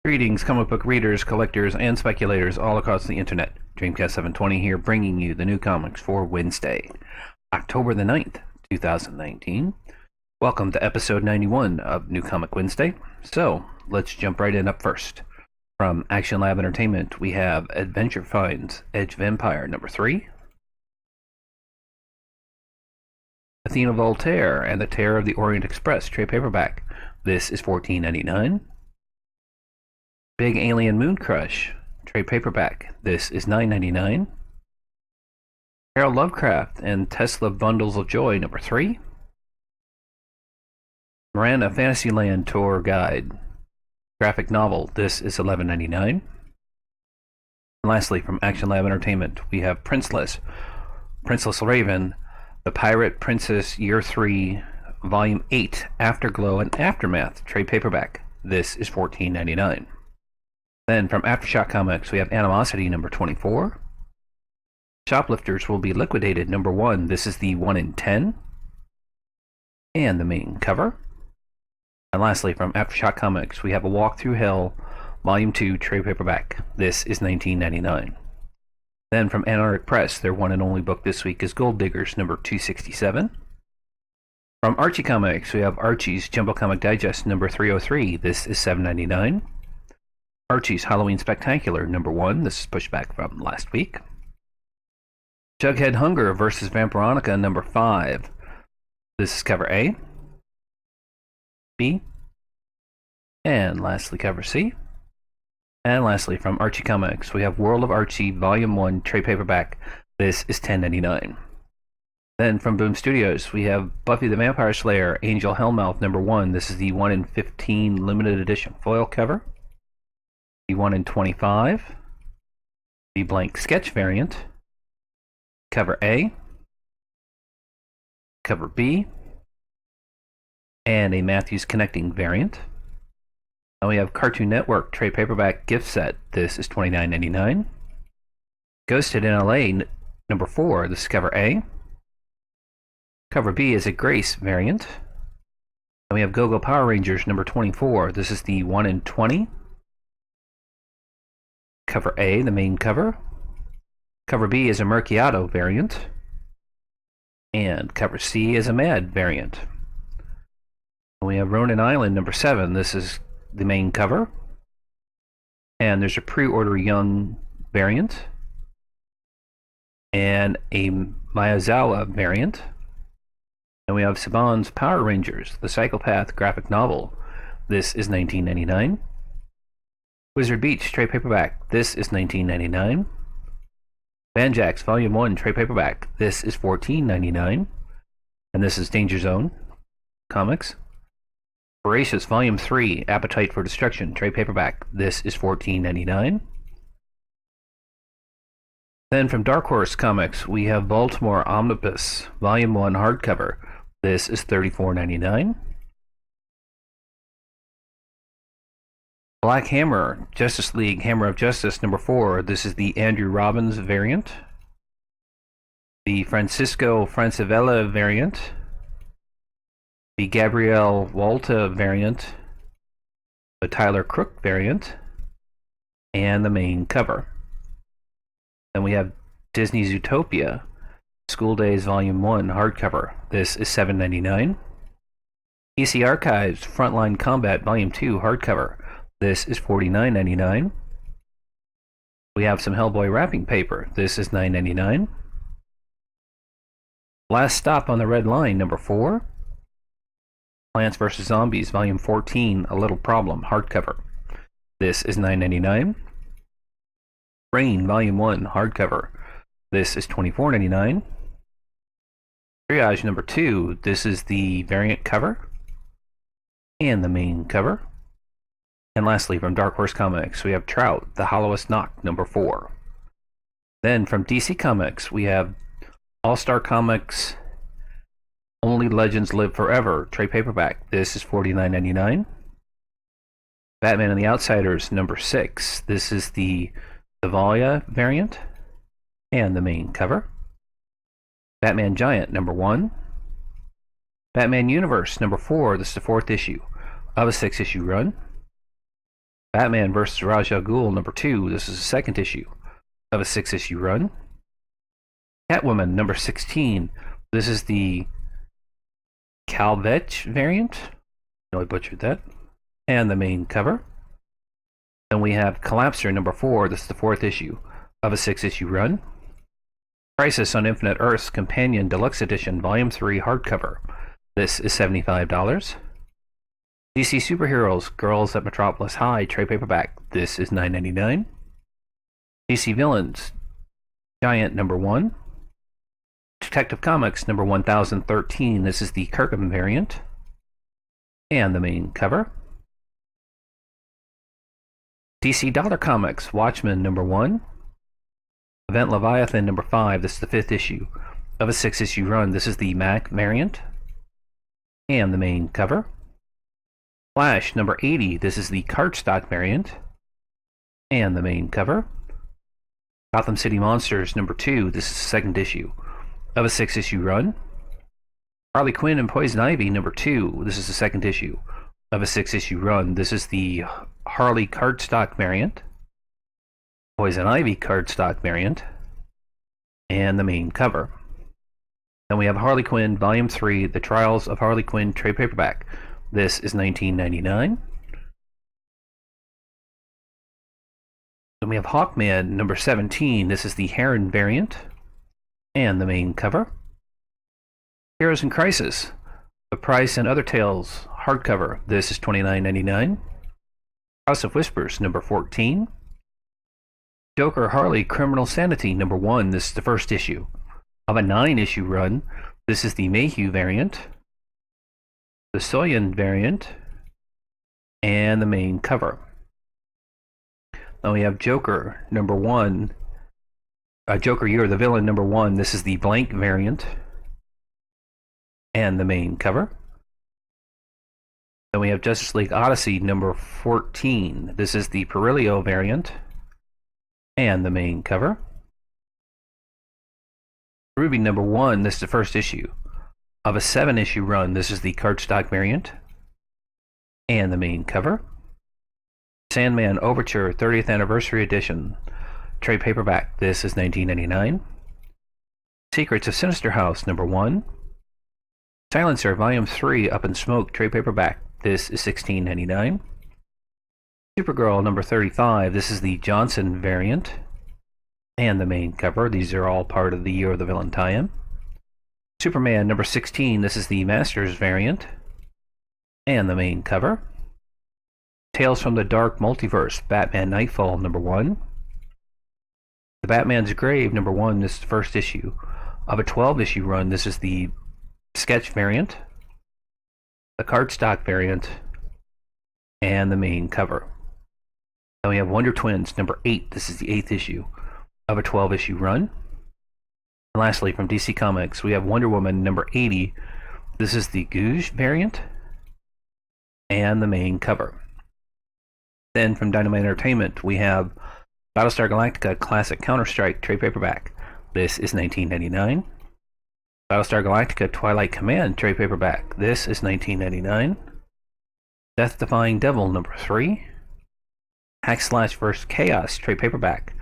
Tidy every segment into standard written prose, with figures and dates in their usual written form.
Greetings, comic book readers, collectors, and speculators all across the internet. Dreamcast 720 here, bringing you the new comics for Wednesday, October the 9th, 2019. Welcome to episode 91 of New Comic Wednesday. So, let's jump right in up first. From Action Lab Entertainment, we have Adventure Finds Edge of Empire number 3, Athena Voltaire and the Terror of the Orient Express trade paperback. This is $14.99. Big Alien Moon Crush trade paperback. This is $9.99. Harold Lovecraft and Tesla Bundles of Joy number 3. Miranda Fantasyland Tour Guide graphic novel. This is $11.99. And lastly, from Action Lab Entertainment, we have Princeless Raven, The Pirate Princess Year 3, Volume 8, Afterglow and Aftermath trade paperback. This is $14.99. Then from Aftershock Comics, we have Animosity number 24. Shoplifters Will Be Liquidated number 1. This is the 1 in 10. And the main cover. And lastly, from Aftershock Comics, we have A Walk Through Hell, Volume 2, trade paperback. This is $19.99. Then from Anarchic Press, their one and only book this week is Gold Diggers number 267. From Archie Comics, we have Archie's Jumbo Comic Digest number 303. This is $7.99. Archie's Halloween Spectacular number 1. This is pushed back from last week. Jughead Hunger vs. Vampironica number 5. This is cover A, B, and lastly cover C. And lastly from Archie Comics, we have World of Archie Volume 1 trade paperback. This is $10.99. Then from Boom Studios, we have Buffy the Vampire Slayer Angel Hellmouth number 1. This is the 1 in 15 limited edition foil cover. The 1 in 25, the blank sketch variant, cover A, cover B, and a Matthews Connecting variant. And we have Cartoon Network trade paperback gift set. This is $29.99. Ghosted in LA number 4. This is cover A. Cover B is a Grace variant. And we have Go-Go Power Rangers number 24. This is the 1 in 20. Cover A, the main cover. Cover B is a Merciato variant. And cover C is a Mad variant. And we have Ronin Island number 7. This is the main cover. And there's a pre-order Young variant. And a Miyazawa variant. And we have Saban's Power Rangers, the Psychopath graphic novel. This is $19.99. Wizard Beach trade paperback. This is $19.99. Banjax Volume 1 trade paperback. This is $14.99. And this is Danger Zone Comics. Voracious Volume 3 Appetite for Destruction trade paperback. This is $14.99. Then from Dark Horse Comics, we have Baltimore Omnibus Volume 1 hardcover. This is $34.99. Black Hammer, Justice League Hammer of Justice number 4. This is the Andrew Robbins variant. The Francisco Francavilla variant. The Gabrielle Walta variant. The Tyler Crook variant. And the main cover. Then we have Disney's Zootopia, School Days Volume 1 hardcover. This is $7.99. EC Archives Frontline Combat Volume 2 hardcover. This is $49.99. We have some Hellboy wrapping paper. This is $9.99. Last Stop on the Red Line, number 4. Plants vs. Zombies, Volume 14, A Little Problem, hardcover. This is $9.99. Rain, Volume 1, hardcover. This is $24.99. Triage, number 2. This is the variant cover and the main cover. And lastly, from Dark Horse Comics, we have Trout, The Hollowest Knock, number 4. Then from DC Comics, we have All-Star Comics, Only Legends Live Forever, trade paperback. This is $49.99. Batman and the Outsiders, number 6. This is the Savalia variant and the main cover. Batman Giant, number 1. Batman Universe, number 4. This is the 4th issue of a 6-issue run. Batman vs. Ra's al Ghul number 2. This is the second issue of a 6-issue run. Catwoman number 16. This is the Calvech variant. I butchered that. And the main cover. Then we have Collapser number 4. This is the 4th issue of a 6-issue run. Crisis on Infinite Earths Companion Deluxe Edition Volume 3 hardcover. This is $75. DC Superheroes Girls at Metropolis High trade paperback. This is $9.99. DC Villains Giant number 1. Detective Comics number 1013. This is the Kirkham variant. And the main cover. DC Dollar Comics Watchmen number 1. Event Leviathan number 5. This is the 5th issue of a 6-issue run. This is the Mac variant. And the main cover. Flash number 80. This is the cardstock variant. And the main cover. Gotham City Monsters number 2. This is the 2nd issue of a 6-issue run. Harley Quinn and Poison Ivy number 2. This is the 2nd issue of a 6-issue run. This is the Harley cardstock variant, Poison Ivy cardstock variant, and the main cover. Then we have Harley Quinn Volume 3, The Trials of Harley Quinn trade paperback. This is $19.99. Then we have Hawkman number 17. This is the Heron variant, and the main cover. Heroes in Crisis, The Price and Other Tales hardcover. This is $29.99. House of Whispers number 14. Joker Harley Criminal Sanity number 1. This is the 1st issue of a 9-issue run. This is the Mayhew variant, the Soyan variant, and the main cover. Then we have Joker number 1. Joker Year the Villain number 1. This is the Blank variant and the main cover. Then we have Justice League Odyssey number 14. This is the Perilio variant and the main cover. Ruby number 1. This is the 1st issue of a 7-issue run. This is the cardstock variant and the main cover. Sandman Overture 30th Anniversary Edition trade paperback. This is $19.99. Secrets of Sinister House number 1. Silencer Volume 3 Up in Smoke trade paperback. This is $16.99. Supergirl number 35. This is the Johnson variant and the main cover. These are all part of the Year of the Villain tie-in. Superman number 16. This is the Masters variant and the main cover. Tales from the Dark Multiverse Batman Nightfall number 1. The Batman's Grave number 1. This is the 1st issue of a 12-issue run. This is the sketch variant, the cardstock variant, and the main cover. Then we have Wonder Twins number 8. This is the 8th issue of a 12-issue run. And lastly, from DC Comics, we have Wonder Woman number 80. This is the Gouge variant and the main cover. Then from Dynamite Entertainment, we have Battlestar Galactica Classic Counter-Strike trade paperback. This is $19.99. Battlestar Galactica Twilight Command trade paperback. This is $19.99. Death Defying Devil number 3. Hack Slash vs. Chaos trade paperback.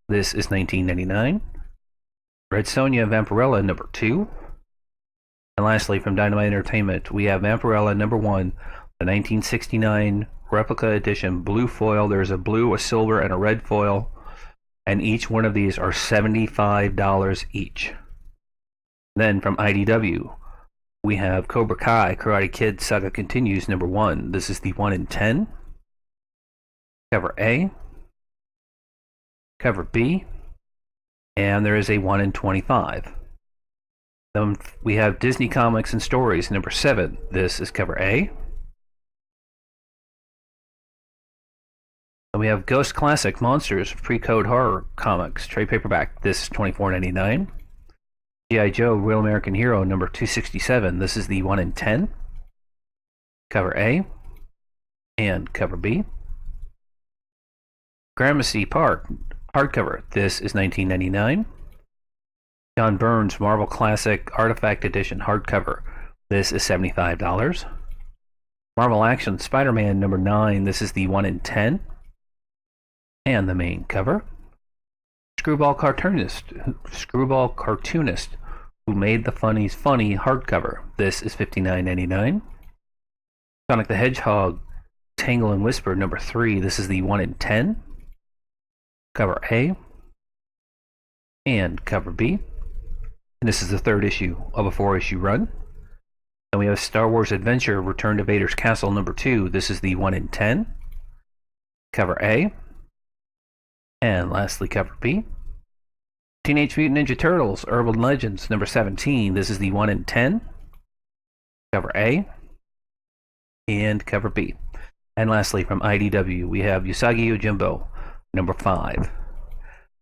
This is $19.99. Red Sonja Vampirella number 2. And lastly, from Dynamite Entertainment, we have Vampirella number 1, the 1969 replica edition blue foil. There's a blue, a silver, and a red foil, and each one of these are $75 each. Then from IDW, we have Cobra Kai Karate Kid Saga Continues number 1. This is the 1 in 10. Cover A. Cover B. And there is a 1 in 25. Then we have Disney Comics and Stories number 7. This is cover A. And we have Ghost Classic Monsters Pre-Code Horror Comics trade paperback. This is $24.99. G.I. Joe Real American Hero number 267. This is the 1 in 10. Cover A and cover B. Gramercy Park hardcover. This is $19.99. John Burns Marvel Classic Artifact Edition hardcover. This is $75. Marvel Action Spider-Man number 9. This is the 1 in 10. and the main cover. Screwball cartoonist who made the funnies funny hardcover. This is $59.99. Sonic the Hedgehog Tangle and Whisper number 3. This is the 1 in 10. Cover A and cover B. And this is the 3rd issue of a 4-issue run. Then we have Star Wars Adventure Return to Vader's Castle number 2. This is the 1 in 10. Cover A. And lastly, cover B. Teenage Mutant Ninja Turtles Urban Legends number 17. This is the 1 in 10. Cover A. And cover B. And lastly, from IDW, we have Usagi Yojimbo number 5.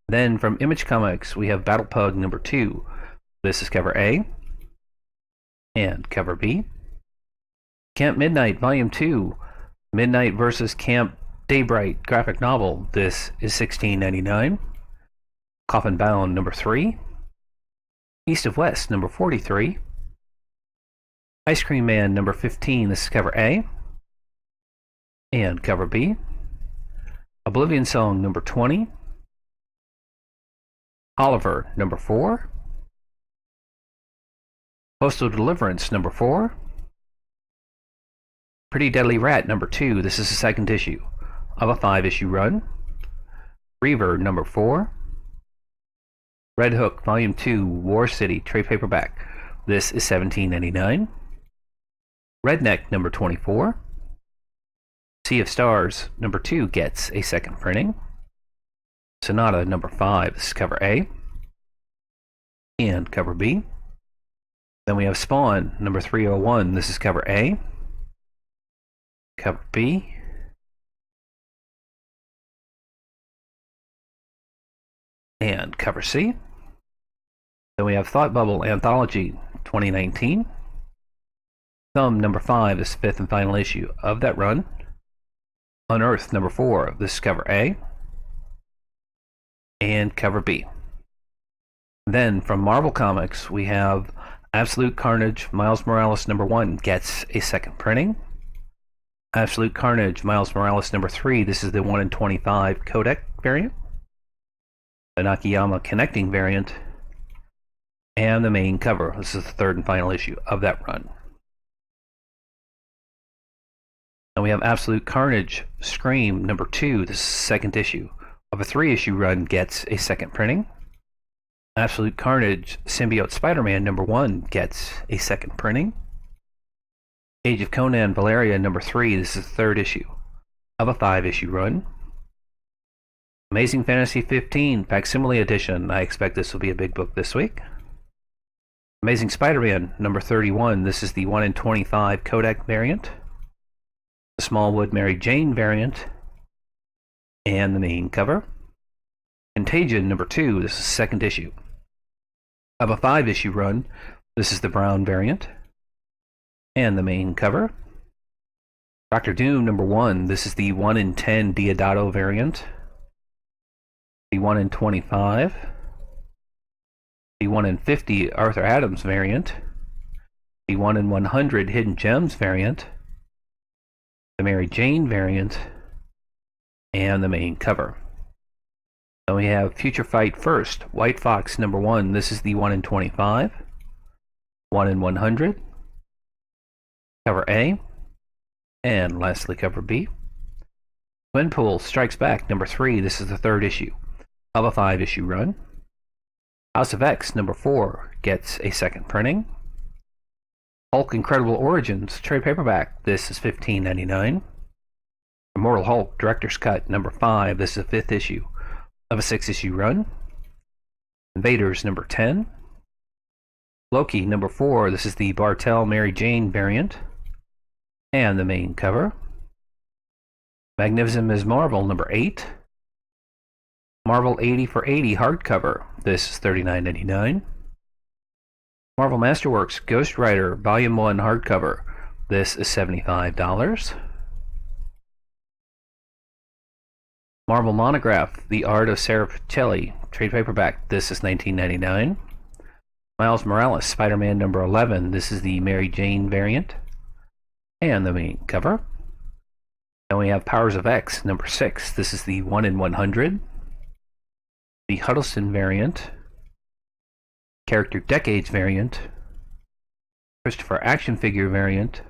Then from Image Comics, we have Battle Pug number 2. This is cover A. And cover B. Camp Midnight Volume 2. Midnight vs. Camp Daybright graphic novel. This is $16.99. Coffin Bound number 3. East of West number 43. Ice Cream Man number 15. This is cover A. And cover B. Oblivion Song number 20. Oliver number 4. Postal Deliverance number 4. Pretty Deadly Rat number 2. This is the 2nd issue of a 5-issue run. Reaver number 4. Red Hook Volume 2 War City trade paperback. This is $17.99. Redneck number 24. Sea of Stars number 2 gets a 2nd printing. Sonata number 5. This is cover A. And cover B. Then we have Spawn number 301. This is cover A. Cover B. And cover C. Then we have Thought Bubble Anthology 2019. Thumb number 5 is the 5th and final issue of that run. Unearthed number 4. This is cover A. And cover B. Then from Marvel Comics, we have Absolute Carnage Miles Morales number 1 gets a 2nd printing. Absolute Carnage Miles Morales number 3. This is the 1 in 25 codec variant. The Nakayama connecting variant. And the main cover. This is the 3rd and final issue of that run. And we have Absolute Carnage Scream number 2. This is the 2nd issue of a 3-issue run gets a 2nd printing. Absolute Carnage Symbiote Spider-Man number 1 gets a 2nd printing. Age of Conan Valeria number 3. This is the 3rd issue of a 5-issue run. Amazing Fantasy 15 Facsimile Edition. I expect this will be a big book this week. Amazing Spider-Man number 31. This is the 1 in 25 codec variant. The Smallwood Mary Jane variant. And the main cover. Contagion number 2. This is the 2nd issue of a 5-issue run. This is the brown variant. And the main cover. Doctor Doom number 1. This is the 1 in 10 Deodato variant. The 1 in 25. The 1 in 50 Arthur Adams variant. The 1 in 100 Hidden Gems variant. The Mary Jane variant. And the main cover. Then we have Future Fight First, White Fox number 1. This is the 1 in 25. 1 in 100. Cover A. And lastly, cover B. Gwenpool Strikes Back number 3. This is the 3rd issue of a 5-issue run. House of X number 4 gets a 2nd printing. Hulk Incredible Origins trade paperback. This is $15.99. Immortal Hulk Director's Cut number 5. This is the 5th issue of a 6-issue run. Invaders number 10. Loki number 4. This is the Bartel Mary Jane variant. And the main cover. Magnificent Ms. Marvel number 8. Marvel 80 for 80 hardcover. This is $39.99. Marvel Masterworks Ghost Rider Volume 1 hardcover. This is $75. Marvel Monograph The Art of Sarah Pichelli trade paperback. This is $19.99. Miles Morales Spider-Man number 11. This is the Mary Jane variant. And the main cover. Then we have Powers of X, number 6. This is the 1 in 100. The Huddleston variant. Character Decades variant. Christopher action figure variant.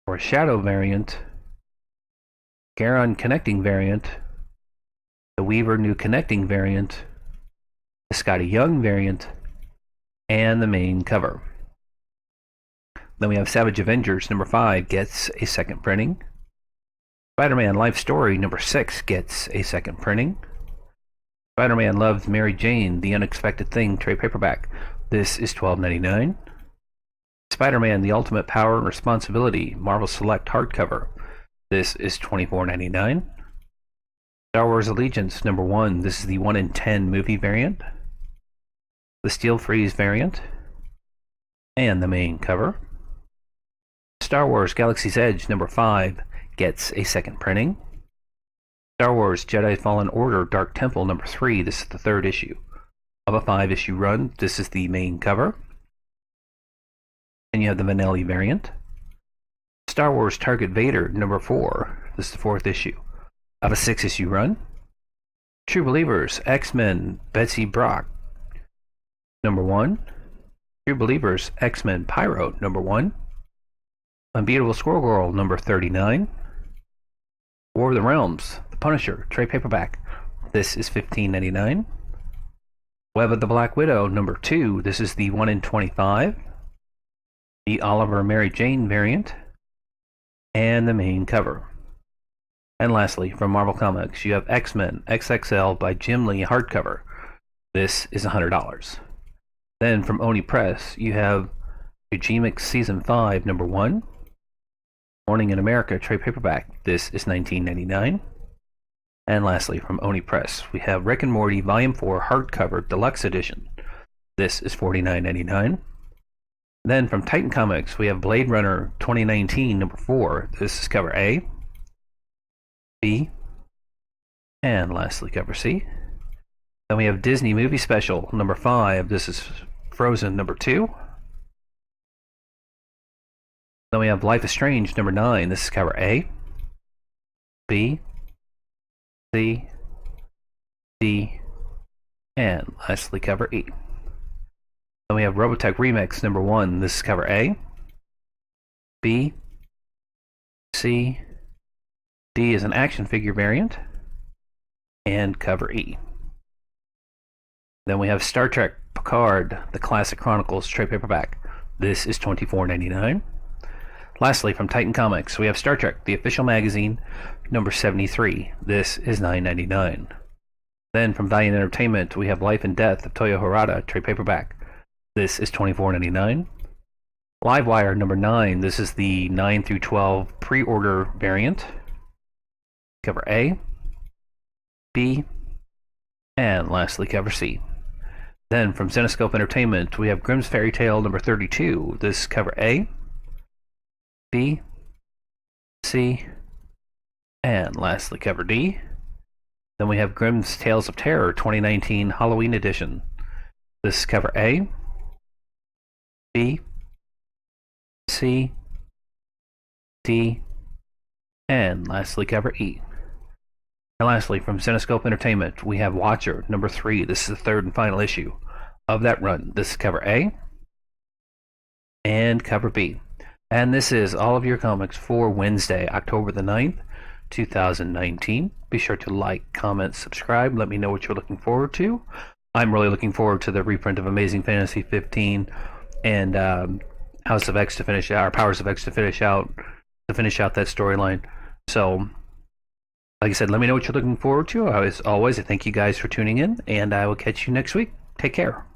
Or Shadow variant. Garon connecting variant. The Weaver new connecting variant. The Scotty Young variant. And the main cover. Then we have Savage Avengers number 5 gets a second printing. Spider-Man Life Story number 6 gets a second printing. Spider-Man Loves Mary Jane, The Unexpected Thing trade paperback. This is $12.99. Spider-Man The Ultimate Power and Responsibility Marvel Select hardcover. This is $24.99. Star Wars Allegiance number 1. This is the 1 in 10 movie variant. The Steel Freeze variant. And the main cover. Star Wars Galaxy's Edge number 5 gets a second printing. Star Wars Jedi Fallen Order Dark Temple number 3. This is the 3rd issue of a 5-issue run. This is the main cover. And you have the Vanelli variant. Star Wars Target Vader number 4. This is the 4th issue of a 6-issue run. True Believers X-Men Betsy Brock number 1. True Believers X-Men Pyro number 1. Unbeatable Squirrel Girl number 39. War of the Realms, The Punisher, trade paperback. This is $15.99. Web of the Black Widow number 2. This is the 1 in 25. The Oliver Mary Jane variant. And the main cover. And lastly, from Marvel Comics, you have X-Men XXL by Jim Lee hardcover. This is $100. Then from Oni Press, you have Eugenics Season 5 number 1. Morning in America trade paperback. This is $19.99. And lastly, from Oni Press, we have Rick and Morty Volume 4 hardcover deluxe edition. This is $49.99. Then from Titan Comics, we have Blade Runner 2019 number 4. This is cover A, B, and lastly cover C. Then we have Disney Movie Special number 5. This is Frozen number 2. Then we have Life is Strange number 9. This is cover A, B, C, D, and lastly cover E. Then we have Robotech Remix number 1. This is cover A, B, C, D is an action figure variant, and cover E. Then we have Star Trek Picard, The Classic Chronicles trade paperback. This is $24.99. Lastly, from Titan Comics, we have Star Trek, the official magazine, number 73. This is $9.99. Then from Valiant Entertainment, we have Life and Death of Toyo Harada, trade paperback. This is $24.99. Livewire number 9. This is the 9 through 12 pre-order variant. Cover A, B, and lastly cover C. Then from Zenescope Entertainment, we have Grimm's Fairy Tale number 32. This is cover A, B, C, and lastly cover D. Then we have Grimm's Tales of Terror 2019 Halloween edition. This is cover A, B, C, D, and lastly cover E. And lastly, from Zenescope Entertainment, we have Watcher number 3. This is the 3rd and final issue of that run. This is cover A and cover B. And this is all of your comics for Wednesday, October the 9th, 2019. Be sure to like, comment, subscribe. Let me know what you're looking forward to. I'm really looking forward to the reprint of Amazing Fantasy 15 and House of X to finish out, or Powers of X to finish out that storyline. So, like I said, let me know what you're looking forward to. As always, I thank you guys for tuning in, and I will catch you next week. Take care.